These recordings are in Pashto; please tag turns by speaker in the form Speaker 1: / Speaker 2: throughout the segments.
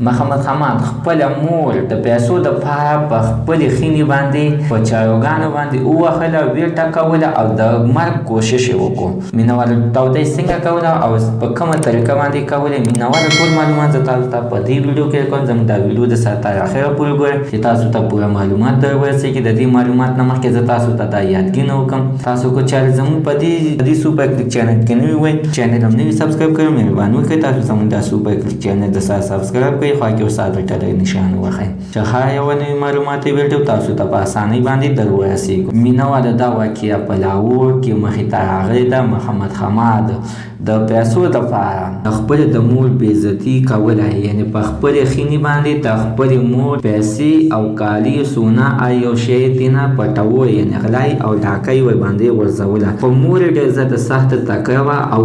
Speaker 1: محمد حماد خپل مور د پیسو د پاره په خپل خینې باندې په چاروګانو باندې ووهله ویې ټکوله او د مرګ کوشش یې وکړو. مینوال تودۍ څنګه کوله او په کومه طریقه باندې کولې مینوال ټول معلومات زه تاسو ته په دې ویډیو کې کوم. زموږ دا ویډیو د سره تر اخره پورې ګورئ چې تاسو ته پوره معلومات در ورسېږي. د دې معلومات نه مخکې زه تاسو ته دا یادګي وکړم تاسو کو چارې زموږ په دې سوپر کلیک چینل کې نوي وئ چینل هم نوي سبسکرایب کړئ. مهرباني وکړئ تاسو زموږ دا سوپر کلیک چینل د سره سبسکرایب کړئ خوا کې استاد ټلی نشان ووهئ چې هر یوه نوي معلوماتي ویډیو تاسو ته په اسانۍ باندې در ورسېږي. مینه دا واقعه په لاهور کې مخې ته راغلې ده. محمد حماد د پیسو دپاره خپل د مور بېعزتي کوله، یعنې په خپلې خینې باندې د خپلې مور پیسې او کالي سونه هر یو شی تېنه پټوه، یعنې غلای او ډاکۍ ورباندې غورځوله. په مور یې ډېر زیاته سخته تکړه وه او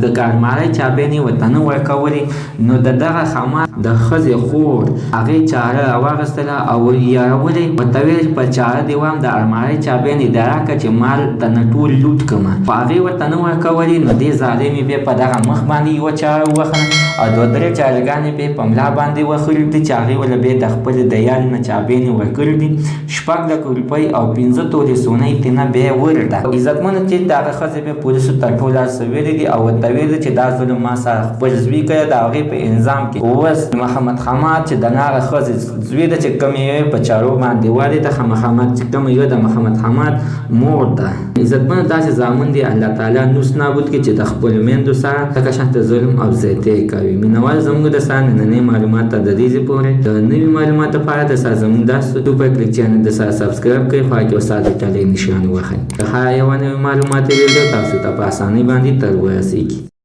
Speaker 1: د کارمارۍ چابیانې ورته نه ورکولې. نو د دغه حماد د ښځې خور هغې چاره راواخیستله او یارولې ورته ویل په چاره دې وایم د المارۍ چابیانې دې راکړه چې مال ته نه ټول لوټ کړمه. خو هغې ورته نه ورکولې. نو دې ظالمې بیا په دغه مخ باندې یوه چاره ووهله او دوه درې چارهګانې بیا په ملا باندې وخورې دي چې هغې وله بیا د خپلې د یارې نه چابیانې ورکړي دي. 6 لکه روپۍ او 15 تولې سونه یې تېنه بیا ورده. عزتمنو چې دغه ښځې بیا پولیسو ته ټول هر څه ویلي دي او ورته ویلي چې دا ظلم ما سره خپل زوی کړی د هغې په انظام کې. اوس محمد حماد چې د هغه ښځې زوی ده چې کومې یې په چارو باندې والې ده محمد چې کومه یوه د محمد حماد مور ده. عزتمنو داسې زامن دي الله تعالی نوس نابود کړي چې د خپلو میندو سره دغه شانته ظلم او زیاتۍ کوي. مینوال زموږ د سره نننۍ معلومات ته د دې ځای پورې د نوي معلوماتو لپاره د سره زموږ دا سوپر کلیک چینل د سره سبسکرایب کړئ خوا کې استاد ټلی نشان ووهئ. د هر یوه نوي معلوماتي ویډیو تاسو ته په اسانۍ باندې تر ورسېږي.